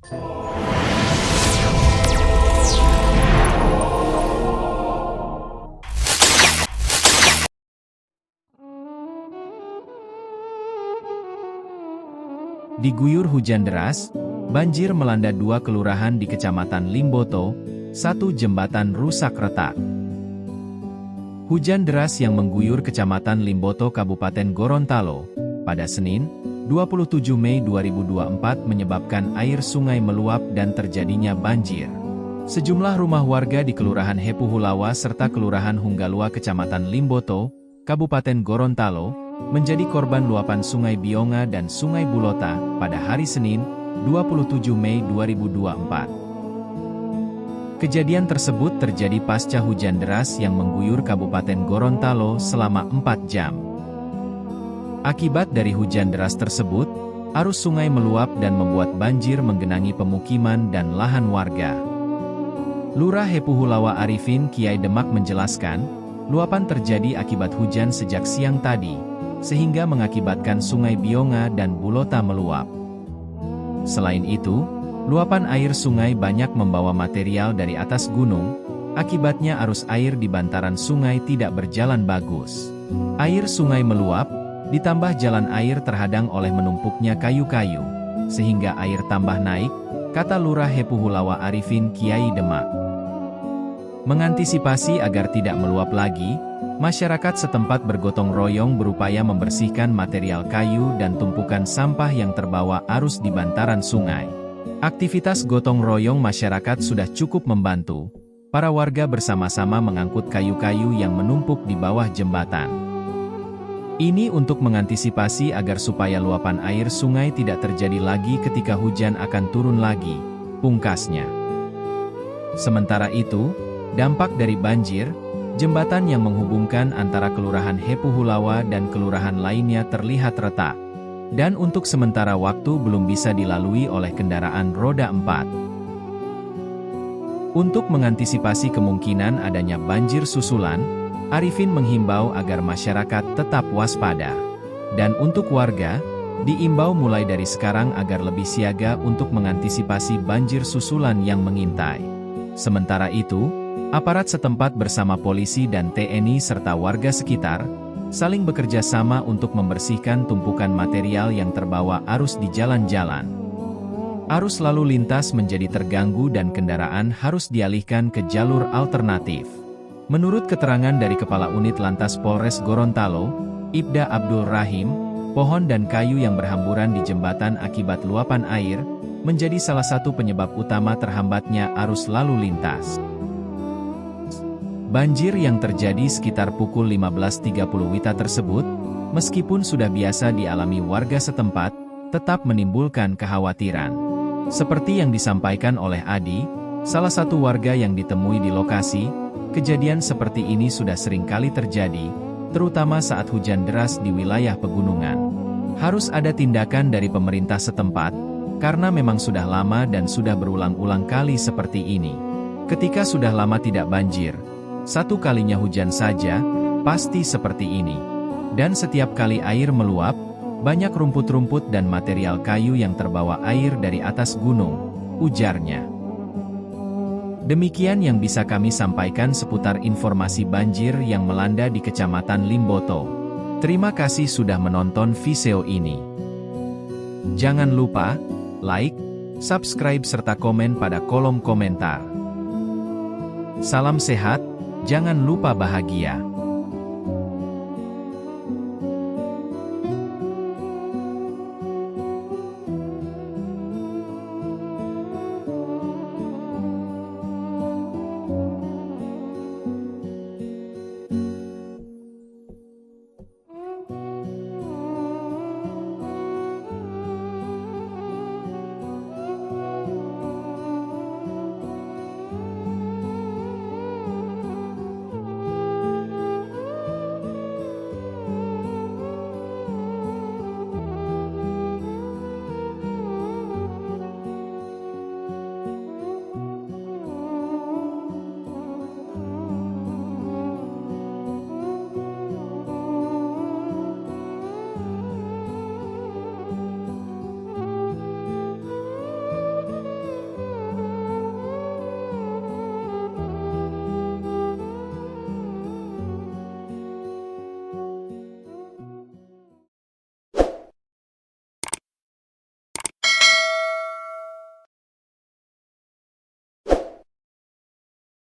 Diguyur hujan deras, banjir melanda 2 kelurahan di Kecamatan Limboto, 1 jembatan rusak retak. Hujan deras yang mengguyur Kecamatan Limboto Kabupaten Gorontalo, pada Senin, 27 Mei 2024 menyebabkan air sungai meluap dan terjadinya banjir. Sejumlah rumah warga di Kelurahan Hepuhulawa serta Kelurahan Hunggalua Kecamatan Limboto, Kabupaten Gorontalo, menjadi korban luapan Sungai Bionga dan Sungai Bulota pada hari Senin, 27 Mei 2024. Kejadian tersebut terjadi pasca hujan deras yang mengguyur Kabupaten Gorontalo selama 4 jam. Akibat dari hujan deras tersebut, arus sungai meluap dan membuat banjir menggenangi pemukiman dan lahan warga. Lurah Hepuhulawa Arifin Kiai Demak menjelaskan, luapan terjadi akibat hujan sejak siang tadi, sehingga mengakibatkan Sungai Bionga dan Bulota meluap. Selain itu, luapan air sungai banyak membawa material dari atas gunung, akibatnya arus air di bantaran sungai tidak berjalan bagus. Air sungai meluap, ditambah jalan air terhadang oleh menumpuknya kayu-kayu, sehingga air tambah naik, kata Lurah Hepuhulawa Arifin Kiai Demak. Mengantisipasi agar tidak meluap lagi, masyarakat setempat bergotong royong berupaya membersihkan material kayu dan tumpukan sampah yang terbawa arus di bantaran sungai. Aktivitas gotong royong masyarakat sudah cukup membantu. Para warga bersama-sama mengangkut kayu-kayu yang menumpuk di bawah jembatan. Ini untuk mengantisipasi agar supaya luapan air sungai tidak terjadi lagi ketika hujan akan turun lagi, pungkasnya. Sementara itu, dampak dari banjir, jembatan yang menghubungkan antara Kelurahan Hepuhulawa dan kelurahan lainnya terlihat retak, dan untuk sementara waktu belum bisa dilalui oleh kendaraan roda 4. Untuk mengantisipasi kemungkinan adanya banjir susulan, Arifin menghimbau agar masyarakat tetap waspada. Dan untuk warga, diimbau mulai dari sekarang agar lebih siaga untuk mengantisipasi banjir susulan yang mengintai. Sementara itu, aparat setempat bersama polisi dan TNI serta warga sekitar, saling bekerja sama untuk membersihkan tumpukan material yang terbawa arus di jalan-jalan. Arus lalu lintas menjadi terganggu dan kendaraan harus dialihkan ke jalur alternatif. Menurut keterangan dari Kepala Unit Lantas Polres Gorontalo, Ibda Abdul Rahim, pohon dan kayu yang berhamburan di jembatan akibat luapan air, menjadi salah satu penyebab utama terhambatnya arus lalu lintas. Banjir yang terjadi sekitar pukul 15.30 WITA tersebut, meskipun sudah biasa dialami warga setempat, tetap menimbulkan kekhawatiran. Seperti yang disampaikan oleh Adi, salah satu warga yang ditemui di lokasi, kejadian seperti ini sudah sering kali terjadi, terutama saat hujan deras di wilayah pegunungan. Harus ada tindakan dari pemerintah setempat, karena memang sudah lama dan sudah berulang-ulang kali seperti ini. Ketika sudah lama tidak banjir, satu kalinya hujan saja, pasti seperti ini. Dan setiap kali air meluap, banyak rumput-rumput dan material kayu yang terbawa air dari atas gunung, ujarnya. Demikian yang bisa kami sampaikan seputar informasi banjir yang melanda di Kecamatan Limboto. Terima kasih sudah menonton video ini. Jangan lupa like, subscribe serta komen pada kolom komentar. Salam sehat, jangan lupa bahagia.